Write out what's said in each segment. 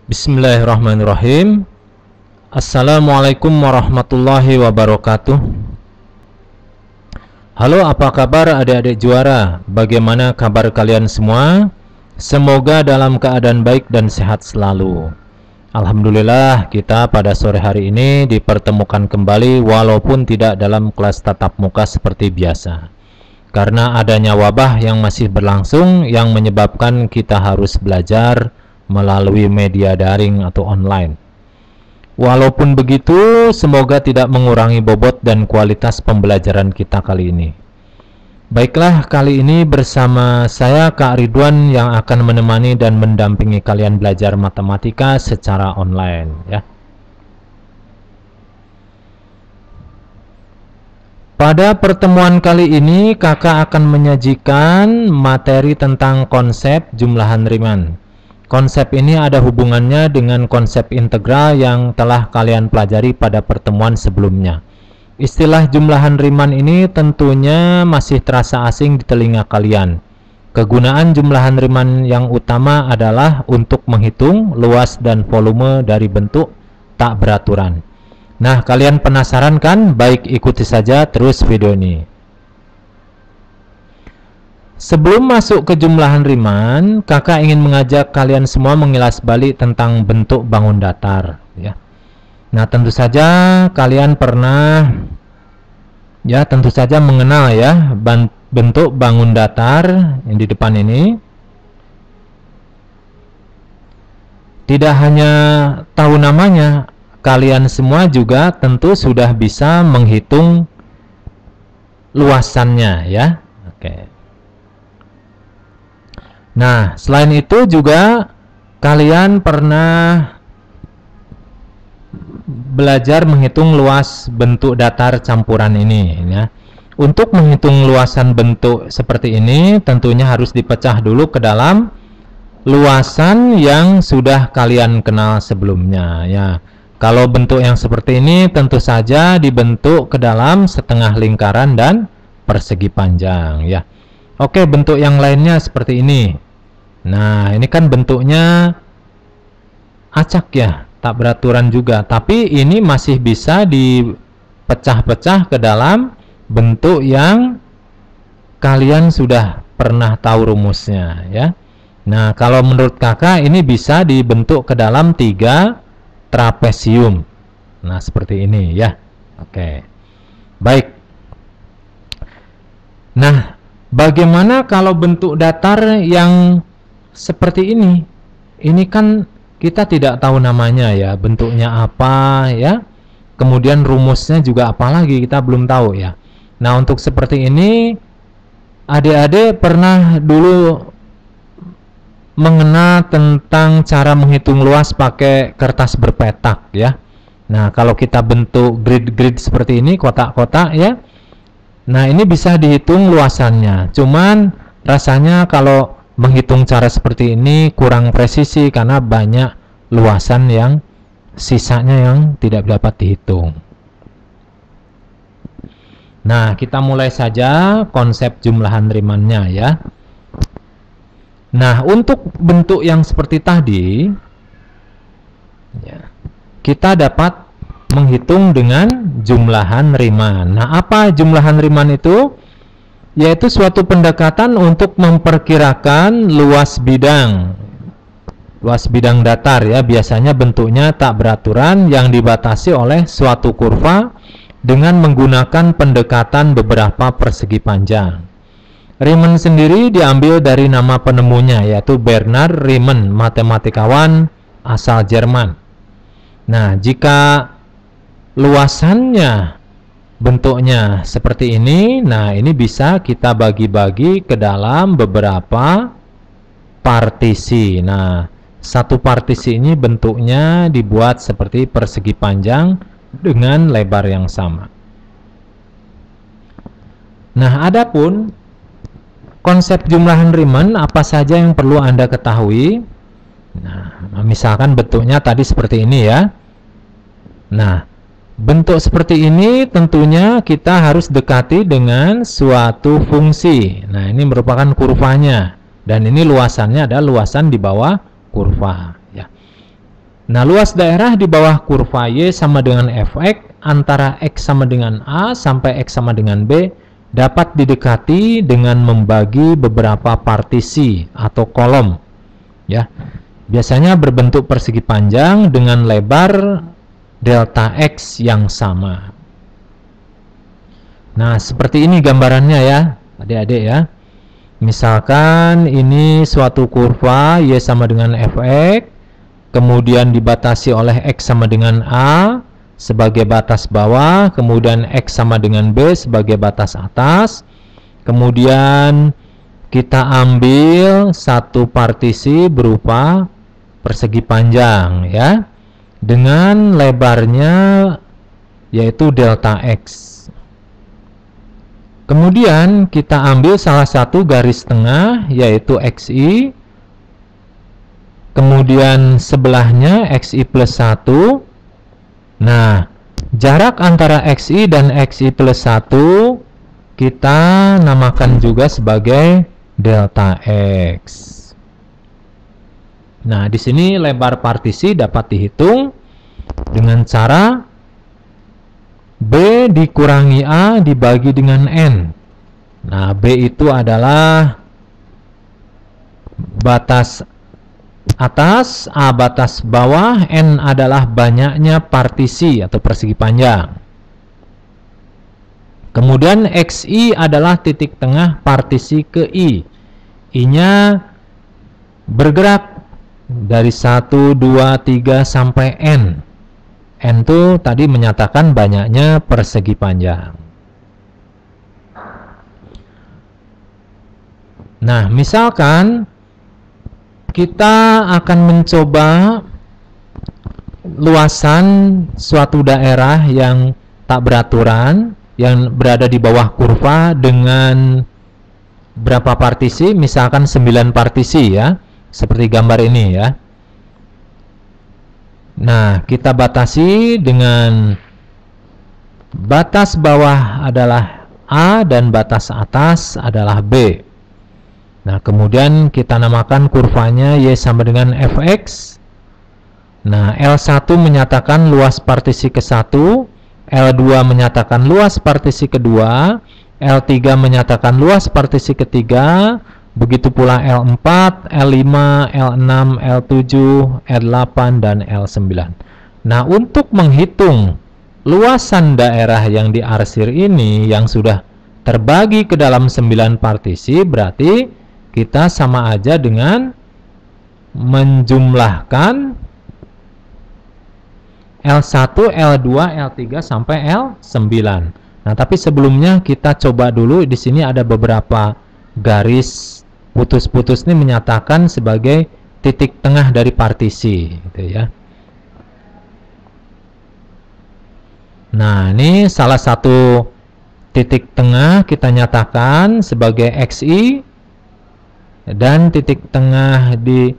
Bismillahirrahmanirrahim. Assalamualaikum warahmatullahi wabarakatuh. Halo, apa kabar adik-adik juara? Bagaimana kabar kalian semua? Semoga dalam keadaan baik dan sehat selalu. Alhamdulillah, kita pada sore hari ini dipertemukan kembali walaupun tidak dalam kelas tatap muka seperti biasa. Karena adanya wabah yang masih berlangsung yang menyebabkan kita harus belajar melalui media daring atau online. Walaupun begitu, semoga tidak mengurangi bobot dan kualitas pembelajaran kita kali ini. Baiklah, kali ini bersama saya Kak Ridwan yang akan menemani dan mendampingi kalian belajar matematika secara online ya. Pada pertemuan kali ini, kakak akan menyajikan materi tentang konsep jumlahan Riemann. Konsep ini ada hubungannya dengan konsep integral yang telah kalian pelajari pada pertemuan sebelumnya. Istilah jumlahan Riemann ini tentunya masih terasa asing di telinga kalian. Kegunaan jumlahan Riemann yang utama adalah untuk menghitung luas dan volume dari bentuk tak beraturan. Nah, kalian penasaran kan? Baik, ikuti saja terus video ini. Sebelum masuk ke jumlahan Riemann, kakak ingin mengajak kalian semua mengilas balik tentang bentuk bangun datar ya. Nah, tentu saja kalian pernah tentu saja mengenal ya bentuk bangun datar yang di depan ini. Tidak hanya tahu namanya, kalian semua juga tentu sudah bisa menghitung luasannya ya. Oke. Nah, selain itu juga kalian pernah belajar menghitung luas bentuk datar campuran ini ya. Untuk menghitung luasan bentuk seperti ini tentunya harus dipecah dulu ke dalam luasan yang sudah kalian kenal sebelumnya ya. Kalau bentuk yang seperti ini tentu saja dibentuk ke dalam setengah lingkaran dan persegi panjang ya. Oke, bentuk yang lainnya seperti ini. Nah, ini kan bentuknya acak ya, tak beraturan juga. Tapi ini masih bisa dipecah-pecah ke dalam bentuk yang kalian sudah pernah tahu rumusnya ya. Nah, kalau menurut kakak ini bisa dibentuk ke dalam 3 trapesium. Nah, seperti ini ya. Oke. Baik. Nah, bagaimana kalau bentuk datar yang seperti ini? Ini kan kita tidak tahu namanya ya, bentuknya apa ya. Kemudian rumusnya juga apalagi kita belum tahu ya. Nah, untuk seperti ini adik-adik pernah dulu mengenal tentang cara menghitung luas pakai kertas berpetak ya. Nah, kalau kita bentuk grid-grid seperti ini, kotak-kotak ya. Nah, ini bisa dihitung luasannya. Cuman rasanya kalau menghitung cara seperti ini kurang presisi karena banyak luasan yang sisanya yang tidak dapat dihitung. Nah, kita mulai saja konsep jumlahan Riemann-nya ya. Nah, untuk bentuk yang seperti tadi ya, kita dapat menghitung dengan jumlahan Riemann. Nah, apa jumlahan Riemann itu? Yaitu suatu pendekatan untuk memperkirakan luas bidang datar ya. Biasanya bentuknya tak beraturan yang dibatasi oleh suatu kurva dengan menggunakan pendekatan beberapa persegi panjang. Riemann sendiri diambil dari nama penemunya, yaitu Bernard Riemann, matematikawan asal Jerman. Nah, jika luasannya bentuknya seperti ini, nah ini bisa kita bagi-bagi ke dalam beberapa partisi. Nah, satu partisi ini bentuknya dibuat seperti persegi panjang dengan lebar yang sama. Nah, adapun konsep jumlahan Riemann apa saja yang perlu Anda ketahui? Nah, misalkan bentuknya tadi seperti ini ya. Nah, bentuk seperti ini tentunya kita harus dekati dengan suatu fungsi. Nah, ini merupakan kurvanya dan ini luasannya adalah luasan di bawah kurva ya. Nah, luas daerah di bawah kurva Y sama dengan Fx antara X sama dengan A sampai X sama dengan B dapat didekati dengan membagi beberapa partisi atau kolom ya. Biasanya berbentuk persegi panjang dengan lebar delta X yang sama. Nah, seperti ini gambarannya ya, adik-adik ya. Misalkan ini suatu kurva Y sama dengan Fx, kemudian dibatasi oleh X sama dengan A sebagai batas bawah, kemudian X sama dengan B sebagai batas atas. Kemudian kita ambil satu partisi berupa persegi panjang ya, dengan lebarnya yaitu delta X. Kemudian kita ambil salah satu garis tengah yaitu XY, kemudian sebelahnya XY plus 1. Nah, jarak antara XY dan XY plus 1 kita namakan juga sebagai delta X. Nah, di sini lebar partisi dapat dihitung dengan cara B dikurangi A dibagi dengan N. Nah, B itu adalah batas atas, A batas bawah, N adalah banyaknya partisi atau persegi panjang. Kemudian XY adalah titik tengah partisi ke I. I-nya bergerak dari 1, 2, 3 sampai N. N itu tadi menyatakan banyaknya persegi panjang. Nah, misalkan kita akan mencoba luasan suatu daerah yang tak beraturan, yang berada di bawah kurva dengan berapa partisi, misalkan 9 partisi ya, seperti gambar ini ya. Nah, kita batasi dengan batas bawah adalah A dan batas atas adalah B. Nah, kemudian kita namakan kurvanya Y sama dengan Fx. Nah, L1 menyatakan luas partisi ke-1, L2 menyatakan luas partisi kedua, L3 menyatakan luas partisi ketiga, begitu pula L4, L5, L6, L7, L8, dan L9. Nah, untuk menghitung luasan daerah yang diarsir ini yang sudah terbagi ke dalam 9 partisi, berarti kita sama aja dengan menjumlahkan L1, L2, L3 sampai L9. Nah, tapi sebelumnya kita coba dulu, di sini ada beberapa garis putus-putus ini menyatakan sebagai titik tengah dari partisi gitu ya. Nah, ini salah satu titik tengah kita nyatakan sebagai XY, dan titik tengah di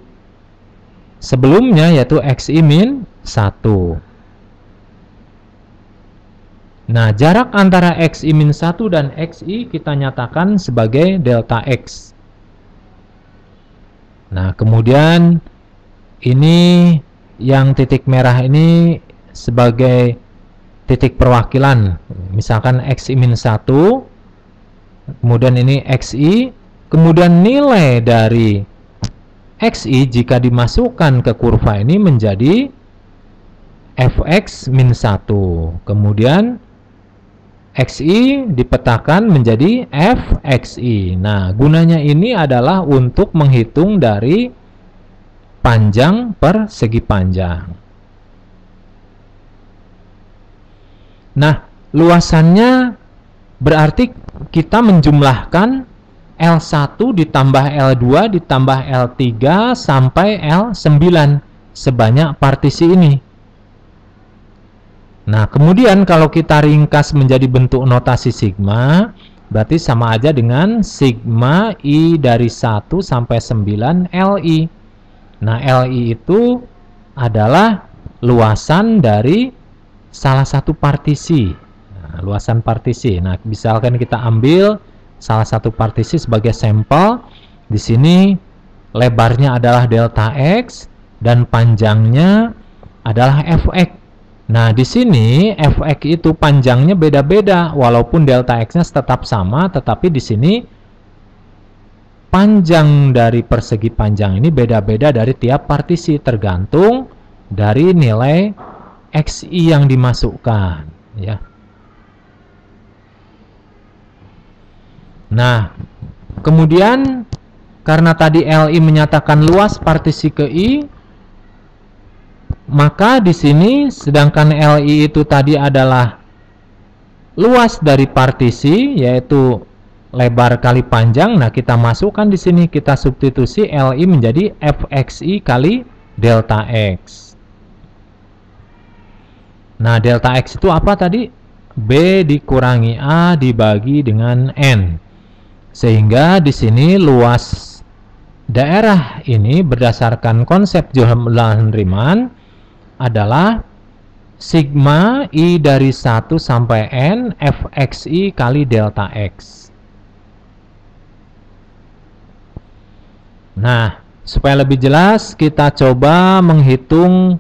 sebelumnya yaitu XY min 1. Nah, jarak antara XY min 1 dan XY kita nyatakan sebagai delta X. Nah, kemudian ini yang titik merah ini sebagai titik perwakilan. Misalkan XY min 1, kemudian ini XY, kemudian nilai dari XY jika dimasukkan ke kurva ini menjadi Fx min 1. Kemudian XY dipetakan menjadi Fxy. Nah, gunanya ini adalah untuk menghitung dari panjang per segi panjang. Nah, luasannya berarti kita menjumlahkan L1 ditambah L2 ditambah L3 sampai L9 sebanyak partisi ini. Nah, kemudian kalau kita ringkas menjadi bentuk notasi sigma, berarti sama aja dengan sigma I dari 1 sampai 9 Li. Nah, Li itu adalah luasan dari salah satu partisi. Nah, luasan partisi. Nah, misalkan kita ambil salah satu partisi sebagai sampel. Di sini lebarnya adalah delta X dan panjangnya adalah Fx. Nah, di sini Fx itu panjangnya beda-beda, walaupun delta X-nya tetap sama, tetapi di sini panjang dari persegi panjang ini beda-beda dari tiap partisi, tergantung dari nilai XI yang dimasukkan, ya. Nah, kemudian karena tadi LI menyatakan luas partisi ke I, maka di sini sedangkan LI itu tadi adalah luas dari partisi, yaitu lebar kali panjang. Nah, kita masukkan di sini, kita substitusi LI menjadi Fxi kali delta X. Nah, delta X itu apa tadi? B dikurangi A dibagi dengan N. Sehingga di sini luas daerah ini berdasarkan konsep Joule-Riemann adalah sigma I dari 1 sampai N Fxi kali delta X. Nah, supaya lebih jelas, kita coba menghitung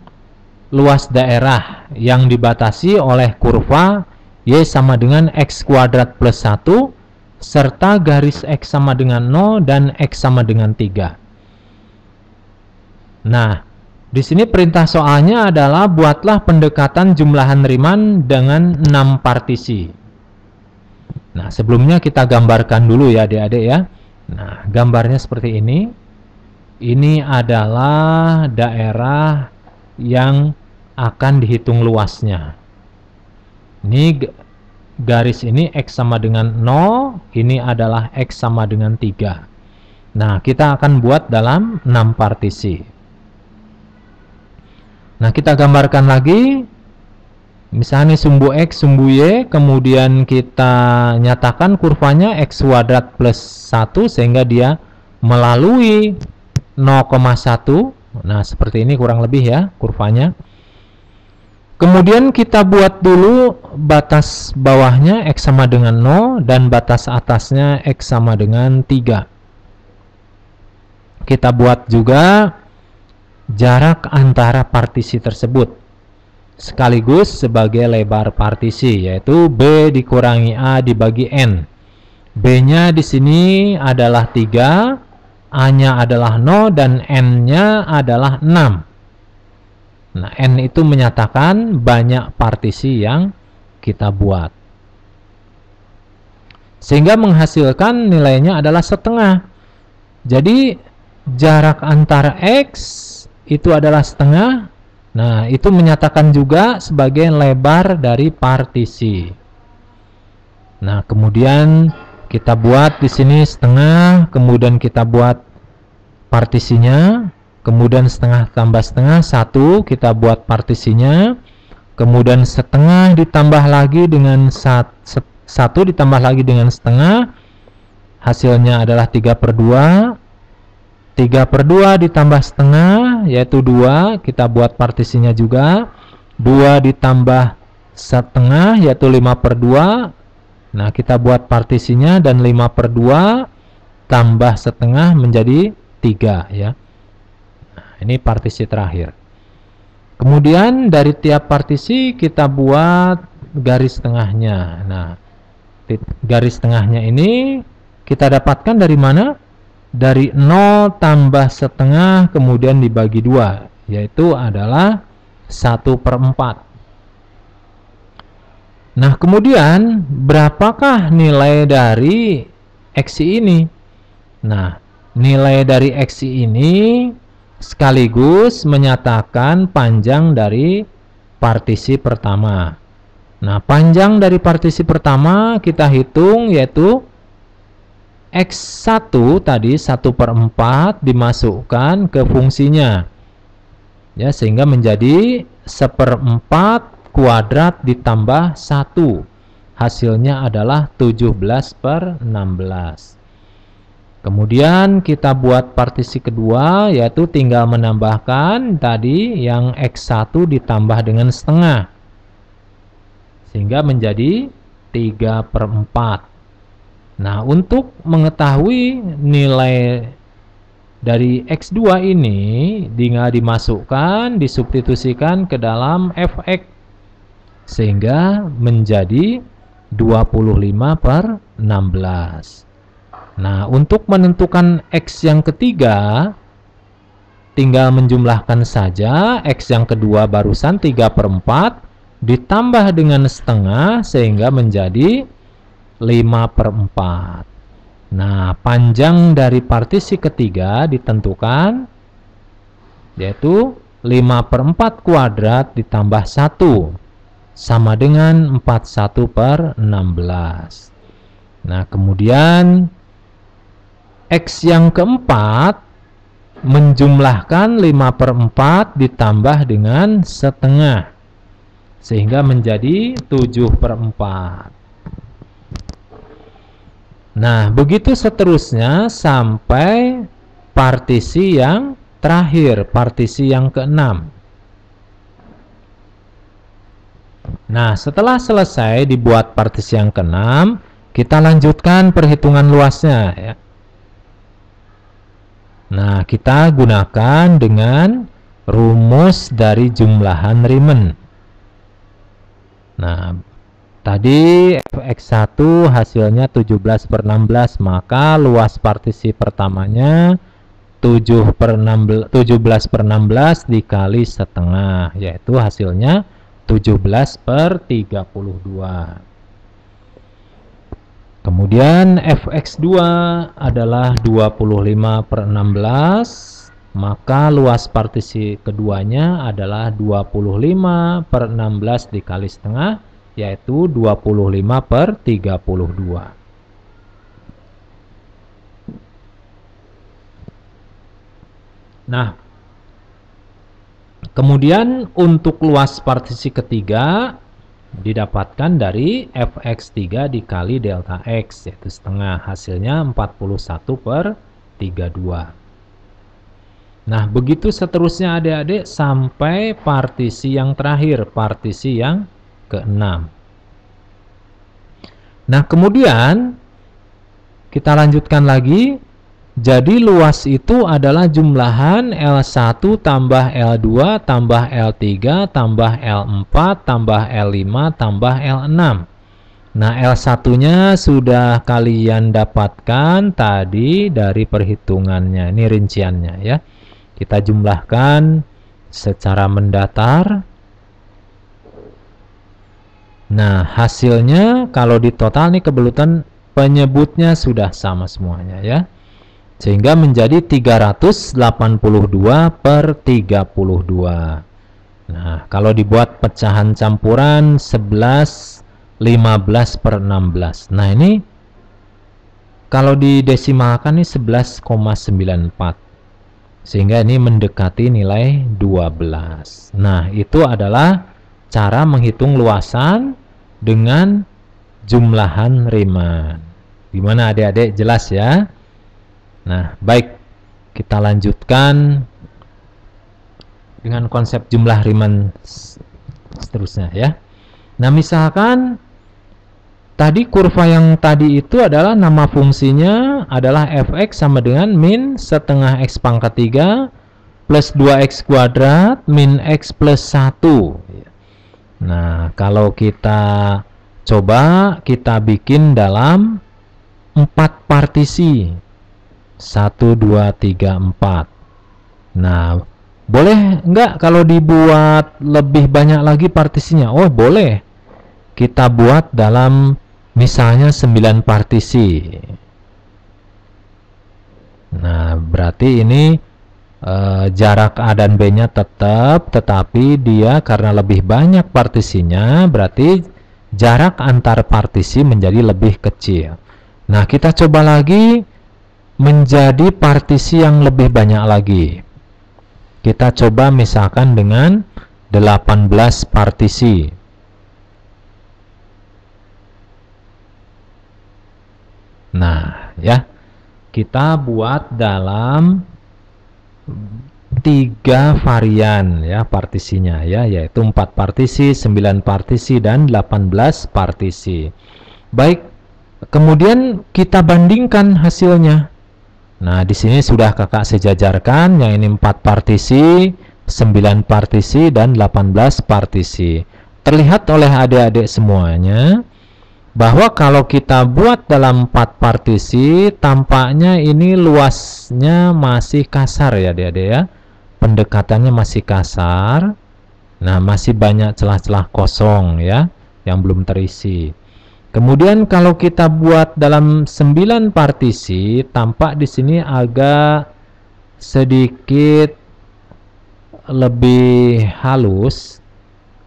luas daerah yang dibatasi oleh kurva Y sama dengan X kuadrat plus 1 serta garis X sama dengan 0 dan X sama dengan 3. Nah, di sini perintah soalnya adalah buatlah pendekatan jumlahan Riemann dengan 6 partisi. Nah, sebelumnya kita gambarkan dulu ya adik-adik ya. Nah, gambarnya seperti ini. Ini adalah daerah yang akan dihitung luasnya. Ini garis ini X sama dengan 0, ini adalah X sama dengan 3. Nah, kita akan buat dalam 6 partisi. Nah, kita gambarkan lagi. Misalnya sumbu X, sumbu Y, kemudian kita nyatakan kurvanya X kuadrat plus 1 sehingga dia melalui 0,1. Nah, seperti ini kurang lebih ya kurvanya. Kemudian kita buat dulu batas bawahnya X sama dengan 0 dan batas atasnya X sama dengan 3. Kita buat juga jarak antara partisi tersebut sekaligus sebagai lebar partisi, yaitu B dikurangi A dibagi N. B-nya di sini adalah 3, A-nya adalah 0 dan N-nya adalah 6. Nah, N itu menyatakan banyak partisi yang kita buat. Sehingga menghasilkan nilainya adalah setengah. Jadi, jarak antara X itu adalah setengah. Nah, itu menyatakan juga sebagai lebar dari partisi. Nah, kemudian kita buat di sini setengah, kemudian kita buat partisinya, kemudian setengah tambah setengah 1, kita buat partisinya, kemudian setengah ditambah lagi dengan 1 ditambah lagi dengan setengah, hasilnya adalah 3/2. 3/2 ditambah setengah yaitu 2, kita buat partisinya juga. 2 ditambah setengah yaitu 5/2. Nah, kita buat partisinya dan 5/2 tambah setengah menjadi 3 ya. Nah, ini partisi terakhir. Kemudian dari tiap partisi kita buat garis tengahnya. Nah, garis tengahnya ini kita dapatkan dari mana? Dari 0 tambah setengah kemudian dibagi 2, yaitu adalah 1/4. Nah, kemudian berapakah nilai dari XI ini? Nah, nilai dari XI ini sekaligus menyatakan panjang dari partisi pertama. Nah, panjang dari partisi pertama kita hitung yaitu X1 tadi 1/4 dimasukkan ke fungsinya ya, sehingga menjadi 1/4 kuadrat ditambah 1, hasilnya adalah 17/16. Kemudian kita buat partisi kedua, yaitu tinggal menambahkan tadi yang X1 ditambah dengan setengah sehingga menjadi 3/4. Nah, untuk mengetahui nilai dari X2 ini tinggal dimasukkan, disubstitusikan ke dalam Fx, sehingga menjadi 25/16. Nah, untuk menentukan X yang ketiga, tinggal menjumlahkan saja. X yang kedua barusan 3/4 ditambah dengan setengah, sehingga menjadi 5/4. Nah, panjang dari partisi ketiga ditentukan, yaitu 5/4 kuadrat ditambah 1 sama dengan 41/16. Nah, kemudian X yang keempat menjumlahkan 5/4 ditambah dengan setengah, sehingga menjadi 7/4. Nah, begitu seterusnya sampai partisi yang terakhir, partisi yang keenam. Nah, setelah selesai dibuat partisi yang keenam, kita lanjutkan perhitungan luasnya ya. Nah, kita gunakan dengan rumus dari jumlahan Riemann. Nah, tadi Fx1 hasilnya 17/16, maka luas partisi pertamanya 17/16 dikali setengah, yaitu hasilnya 17/32. Kemudian Fx2 adalah 25/16, maka luas partisi keduanya adalah 25/16 dikali setengah, yaitu 25/32. Nah, kemudian untuk luas partisi ketiga didapatkan dari Fx3 dikali delta X, yaitu setengah, hasilnya 41/32. Nah, begitu seterusnya adik-adik sampai partisi yang terakhir, partisi yang ke-6. Nah, kemudian kita lanjutkan lagi. Jadi luas itu adalah jumlahan L1 tambah L2 tambah L3 tambah L4 tambah L5 tambah L6. Nah, L1-nya sudah kalian dapatkan tadi dari perhitungannya. Ini rinciannya ya. Kita jumlahkan secara mendatar. Nah, hasilnya kalau di total nih kebetulan penyebutnya sudah sama semuanya ya. Sehingga menjadi 382/32. Nah, kalau dibuat pecahan campuran 11 15/16. Nah, ini kalau didesimalkan ini 11,94. Sehingga ini mendekati nilai 12. Nah, itu adalah cara menghitung luasan dengan jumlahan Riemann. Gimana adik-adik, jelas ya? Nah, baik, kita lanjutkan dengan konsep jumlah Riemann seterusnya ya. Nah, misalkan tadi kurva yang tadi itu adalah nama fungsinya adalah fx sama dengan min setengah x pangkat 3 plus 2x kuadrat min x plus 1. Nah, kalau kita coba kita bikin dalam 4 partisi. 1, 2, 3, 4. Nah, boleh enggak kalau dibuat lebih banyak lagi partisinya? Oh, boleh. Kita buat dalam misalnya 9 partisi. Nah, berarti ini jarak A dan B-nya tetap, tetapi dia karena lebih banyak partisinya, berarti jarak antar partisi menjadi lebih kecil. Nah, kita coba lagi menjadi partisi yang lebih banyak lagi. Kita coba misalkan dengan 18 partisi. Nah, ya, kita buat dalam 3 varian ya partisinya ya, yaitu 4 partisi, 9 partisi, dan 18 partisi. Baik, kemudian kita bandingkan hasilnya. Nah, di sini sudah kakak sejajarkan, yang ini 4 partisi, 9 partisi, dan 18 partisi. Terlihat oleh adik-adik semuanya bahwa kalau kita buat dalam 4 partisi, tampaknya ini luasnya masih kasar ya adik-adik ya. Pendekatannya masih kasar. Nah, masih banyak celah-celah kosong ya, yang belum terisi. Kemudian kalau kita buat dalam 9 partisi, tampak di sini agak sedikit lebih halus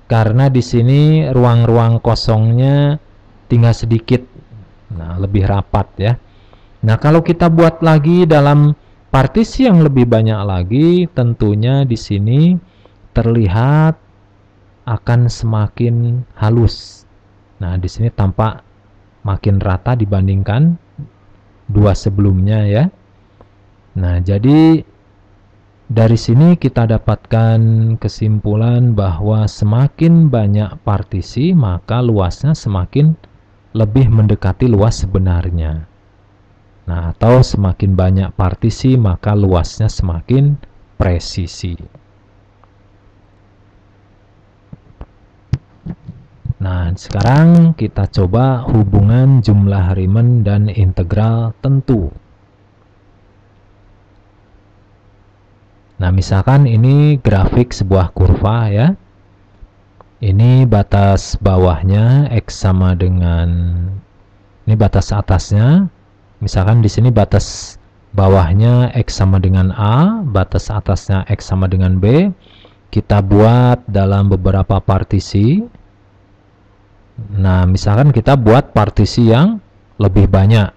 karena di sini ruang-ruang kosongnya tinggal sedikit. Nah, lebih rapat ya. Nah, kalau kita buat lagi dalam partisi yang lebih banyak lagi, tentunya di sini terlihat akan semakin halus. Nah, di sini tampak makin rata dibandingkan 2 sebelumnya ya. Nah, jadi dari sini kita dapatkan kesimpulan bahwa semakin banyak partisi, maka luasnya semakin lebih mendekati luas sebenarnya. Nah, atau semakin banyak partisi, maka luasnya semakin presisi. Nah, sekarang kita coba hubungan jumlah Riemann dan integral tentu. Nah, misalkan ini grafik sebuah kurva ya. Ini batas bawahnya X sama dengan, ini batas atasnya. Misalkan di sini batas bawahnya X sama dengan A, batas atasnya X sama dengan B. Kita buat dalam beberapa partisi. Nah, misalkan kita buat partisi yang lebih banyak.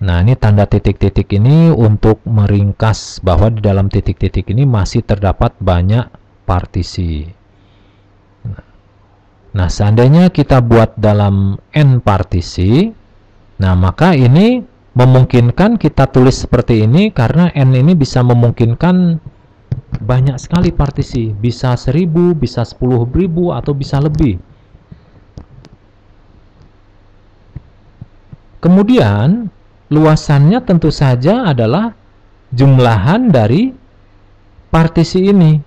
Nah, ini tanda titik-titik ini untuk meringkas bahwa di dalam titik-titik ini masih terdapat banyak partisi. Nah, seandainya kita buat dalam N partisi, nah maka ini memungkinkan kita tulis seperti ini karena N ini bisa memungkinkan banyak sekali partisi. Bisa 1000, bisa 10.000, atau bisa lebih. Kemudian luasannya tentu saja adalah jumlahan dari partisi ini.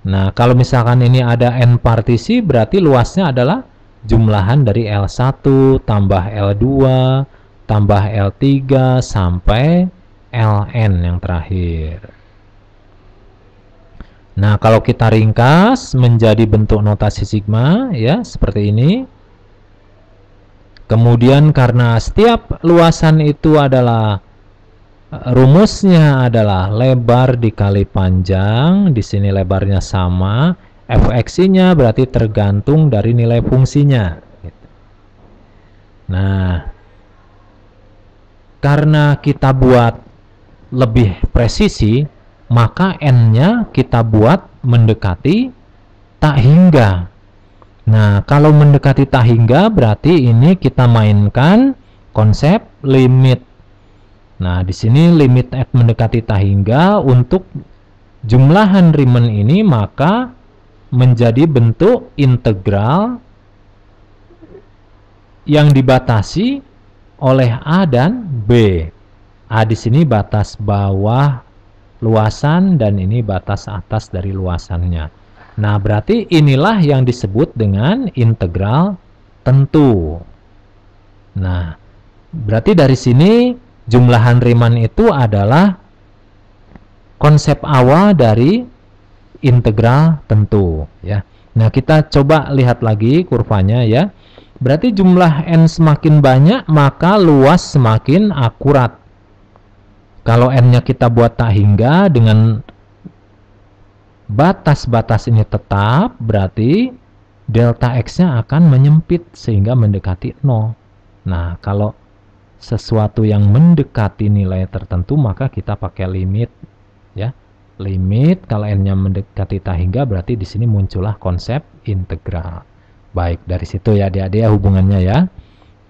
Nah, kalau misalkan ini ada N partisi, berarti luasnya adalah jumlahan dari L1 tambah L2 tambah L3 sampai Ln yang terakhir. Nah, kalau kita ringkas menjadi bentuk notasi sigma ya, seperti ini. Kemudian karena setiap luasan itu adalah rumusnya adalah lebar dikali panjang, di sini lebarnya sama, fx-nya berarti tergantung dari nilai fungsinya. Nah, karena kita buat lebih presisi, maka n-nya kita buat mendekati tak hingga. Nah, kalau mendekati tak hingga berarti ini kita mainkan konsep limit. Nah, di sini limit f mendekati tak hingga untuk jumlahan Riemann ini maka menjadi bentuk integral yang dibatasi oleh A dan B. A di sini batas bawah luasan dan ini batas atas dari luasannya. Nah, berarti inilah yang disebut dengan integral tentu. Nah, berarti dari sini jumlahan Riemann itu adalah konsep awal dari integral tentu ya. Nah, kita coba lihat lagi kurvanya ya. Berarti jumlah n semakin banyak maka luas semakin akurat. Kalau n-nya kita buat tak hingga dengan batas-batas ini tetap, berarti delta x-nya akan menyempit sehingga mendekati 0. Nah, kalau sesuatu yang mendekati nilai tertentu maka kita pakai limit ya. Limit kalau n-nya mendekati tak hingga berarti di sini muncullah konsep integral. Baik, dari situ ya adik-adik hubungannya ya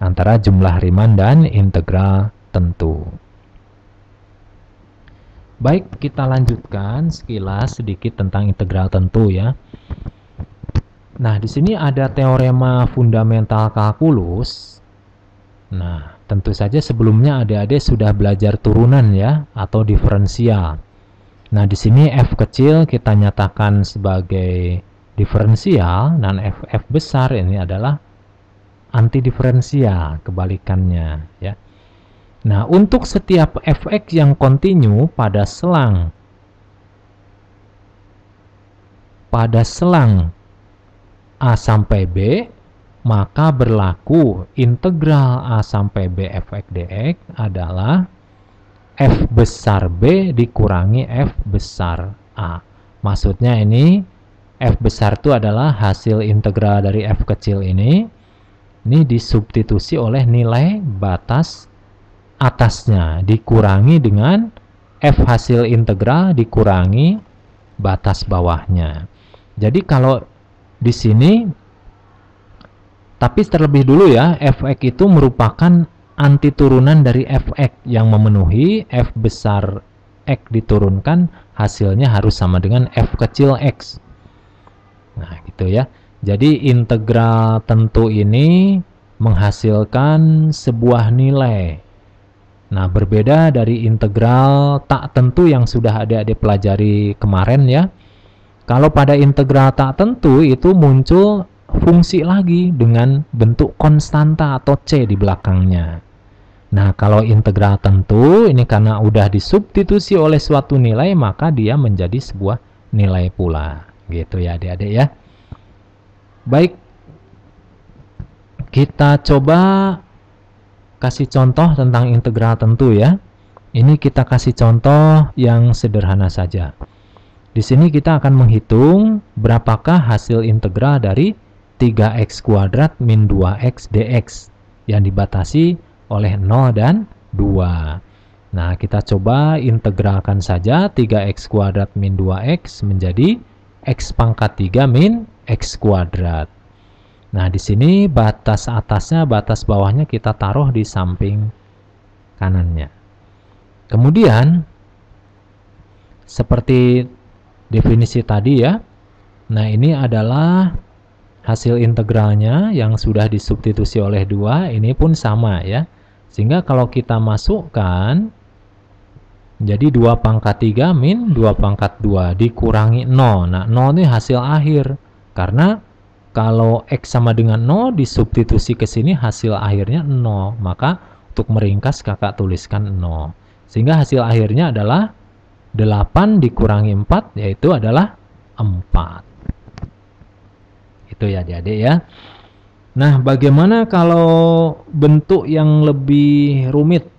antara jumlah Riemann dan integral tentu. Baik, kita lanjutkan sekilas sedikit tentang integral tentu ya. Nah, di sini ada teorema fundamental kalkulus. Nah, tentu saja sebelumnya adik-adik sudah belajar turunan ya, atau diferensial. Nah, di sini f kecil kita nyatakan sebagai diferensial, dan f besar ini adalah antidiferensial, kebalikannya ya. Nah, untuk setiap fx yang kontinu pada selang A sampai B, maka berlaku integral A sampai B fx dx adalah f besar B dikurangi f besar A. Maksudnya ini f besar itu adalah hasil integral dari f kecil ini disubstitusi oleh nilai batas atasnya dikurangi dengan f hasil integral dikurangi batas bawahnya. Jadi kalau di sini, tapi terlebih dulu ya, fx itu merupakan anti turunan dari fx yang memenuhi f besar x diturunkan hasilnya harus sama dengan f kecil x. Nah, gitu ya. Jadi integral tentu ini menghasilkan sebuah nilai. Nah, berbeda dari integral tak tentu yang sudah adik-adik pelajari kemarin ya. Kalau pada integral tak tentu itu muncul fungsi lagi dengan bentuk konstanta atau C di belakangnya. Nah, kalau integral tentu ini karena udah disubstitusi oleh suatu nilai, maka dia menjadi sebuah nilai pula. Gitu ya adik-adik ya. Baik, kita coba kasih contoh tentang integral tentu ya. Ini kita kasih contoh yang sederhana saja. Di sini kita akan menghitung berapakah hasil integral dari 3x kuadrat min 2x dx yang dibatasi oleh 0 dan 2. Nah, kita coba integralkan saja 3x kuadrat min 2x menjadi x pangkat 3 min x kuadrat. Nah, di sini batas atasnya, batas bawahnya kita taruh di samping kanannya. Kemudian, seperti definisi tadi ya. Nah, ini adalah hasil integralnya yang sudah disubstitusi oleh 2. Ini pun sama ya. Sehingga kalau kita masukkan, jadi 2 pangkat 3 min 2 pangkat 2 dikurangi 0. Nah, 0 ini hasil akhir. Karena kalau x sama dengan 0 disubstitusi ke sini hasil akhirnya 0. Maka untuk meringkas kakak tuliskan 0. Sehingga hasil akhirnya adalah 8 dikurangi 4, yaitu adalah 4. Itu ya adik-adik ya. Nah, bagaimana kalau bentuk yang lebih rumit?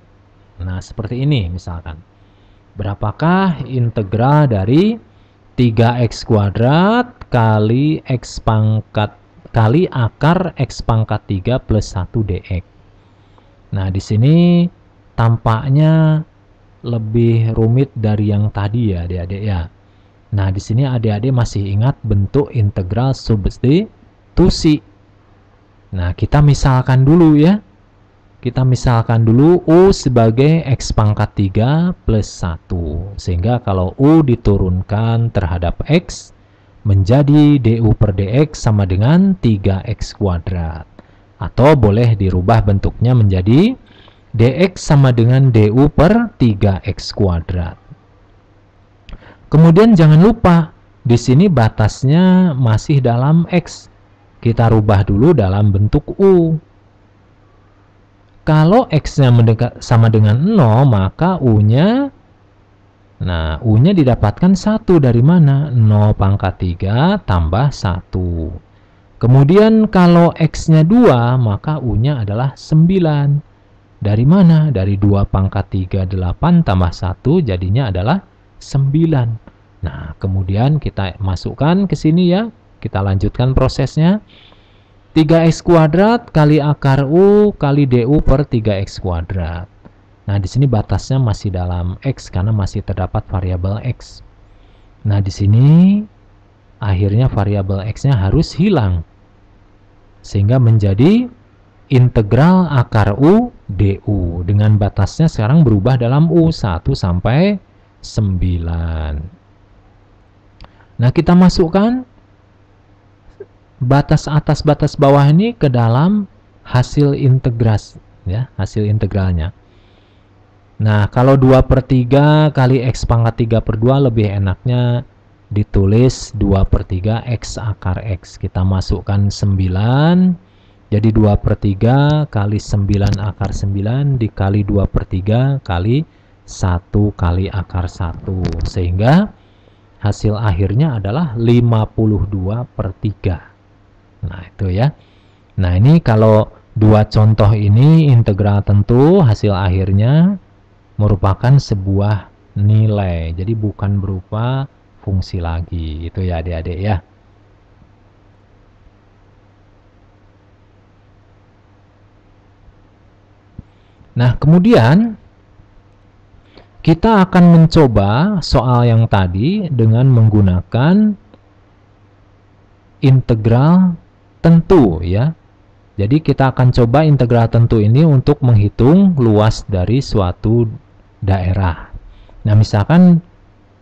Nah, seperti ini misalkan. Berapakah integral dari 3x kuadrat kali x pangkat kali akar x pangkat 3 plus 1 dx? Nah, di sini tampaknya lebih rumit dari yang tadi ya adik-adik ya. Nah, di sini adik-adik masih ingat bentuk integral substitusi. Nah, kita misalkan dulu ya. Kita misalkan dulu U sebagai x pangkat 3 plus 1. Sehingga kalau U diturunkan terhadap x menjadi du per dx sama dengan 3x kuadrat. Atau boleh dirubah bentuknya menjadi dx sama dengan du per 3x kuadrat. Kemudian jangan lupa, di sini batasnya masih dalam x. Kita rubah dulu dalam bentuk u. Kalau x-nya sama dengan 0, maka u-nya, nah u-nya didapatkan 1 dari mana? 0 pangkat 3 tambah 1. Kemudian kalau x-nya 2, maka u-nya adalah 9. Dari mana? Dari 2 pangkat 3, 8 tambah 1 jadinya adalah 9. Nah, kemudian kita masukkan ke sini ya. Kita lanjutkan prosesnya. 3x kuadrat kali akar U kali du per 3x kuadrat. Nah, di sini batasnya masih dalam x karena masih terdapat variabel x. Nah, di sini akhirnya variabel x-nya harus hilang. Sehingga menjadi integral akar U du dengan batasnya sekarang berubah dalam U 1 sampai 9. Nah, kita masukkan batas atas batas bawah ini ke dalam hasil integrasi ya, hasil integralnya. Nah, kalau 2/3 kali X pangkat 3/2 lebih enaknya ditulis 2/3 X akar X. Kita masukkan 9, jadi 2/3 kali 9 akar 9 dikali 2/3 kali 1 kali akar 1. Sehingga hasil akhirnya adalah 52/3. Nah, itu ya. Nah, ini kalau dua contoh ini integral tentu hasil akhirnya merupakan sebuah nilai, jadi bukan berupa fungsi lagi. Itu ya adik-adik ya. Nah, kemudian kita akan mencoba soal yang tadi dengan menggunakan integral tentu ya. Jadi kita akan coba integral tentu ini untuk menghitung luas dari suatu daerah. Nah, misalkan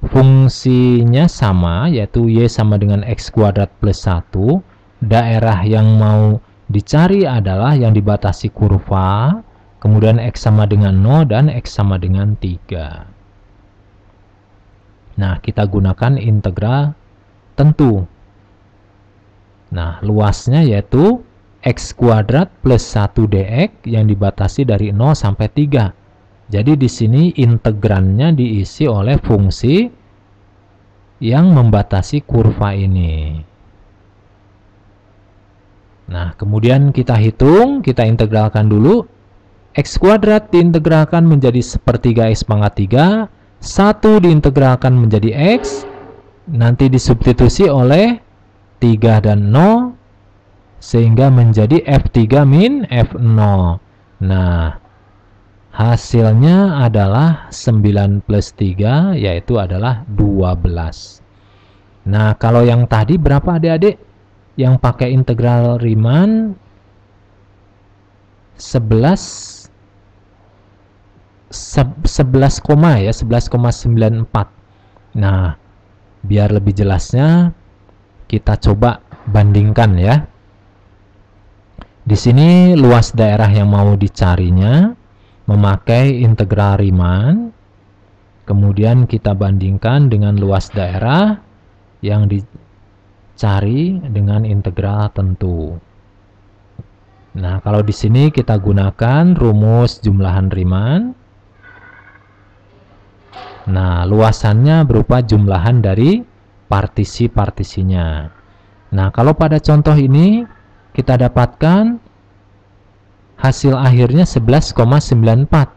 fungsinya sama, yaitu Y sama dengan X kuadrat plus 1. Daerah yang mau dicari adalah yang dibatasi kurva, kemudian X sama dengan 0 dan X sama dengan 3. Nah, kita gunakan integral tentu. Nah, luasnya yaitu X kuadrat plus 1 dx yang dibatasi dari 0 sampai 3. Jadi di sini integrannya diisi oleh fungsi yang membatasi kurva ini. Nah, kemudian kita hitung, kita integralkan dulu. X kuadrat diintegralkan menjadi 1/3 X pangkat 3, 1 diintegralkan menjadi X, nanti disubstitusi oleh 3 dan 0, sehingga menjadi F3 min F0. Nah, hasilnya adalah 9 plus 3, yaitu adalah 12. Nah, kalau yang tadi berapa adik-adik? Yang pakai integral Riemann 11, 11,94. Nah, biar lebih jelasnya kita coba bandingkan ya. Di sini luas daerah yang mau dicarinya memakai integral Riemann. Kemudian kita bandingkan dengan luas daerah yang dicari dengan integral tentu. Nah, kalau di sini kita gunakan rumus jumlahan Riemann. Nah, luasannya berupa jumlahan dari partisi-partisinya. Nah, kalau pada contoh ini kita dapatkan hasil akhirnya 11,94.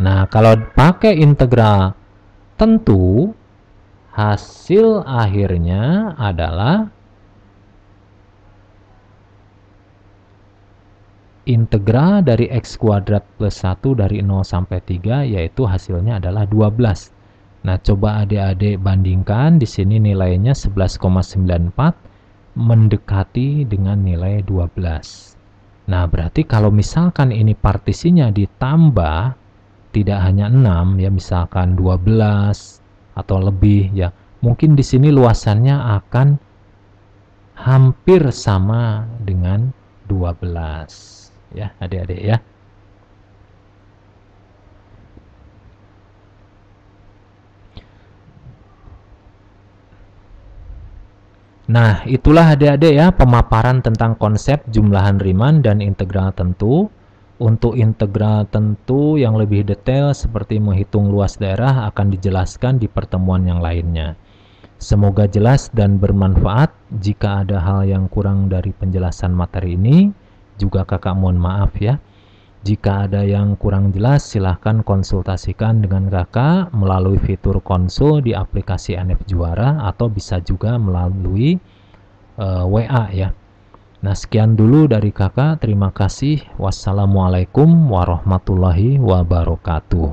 Nah, kalau pakai integral tentu, hasil akhirnya adalah integral dari X kuadrat plus 1 dari 0 sampai 3, yaitu hasilnya adalah 12. Nah, coba adik-adik bandingkan, di sini nilainya 11,94 mendekati dengan nilai 12. Nah, berarti kalau misalkan ini partisinya ditambah tidak hanya 6 ya, misalkan 12 atau lebih ya, mungkin di sini luasannya akan hampir sama dengan 12 ya, adik-adik ya. Nah, itulah adik-adik ya pemaparan tentang konsep jumlahan Riemann dan integral tentu. Untuk integral tentu yang lebih detail seperti menghitung luas daerah akan dijelaskan di pertemuan yang lainnya. Semoga jelas dan bermanfaat. Jika ada hal yang kurang dari penjelasan materi ini, juga kakak mohon maaf ya. Jika ada yang kurang jelas, silahkan konsultasikan dengan kakak melalui fitur konsul di aplikasi NF Juara atau bisa juga melalui WA ya. Nah, sekian dulu dari kakak. Terima kasih. Wassalamualaikum warahmatullahi wabarakatuh.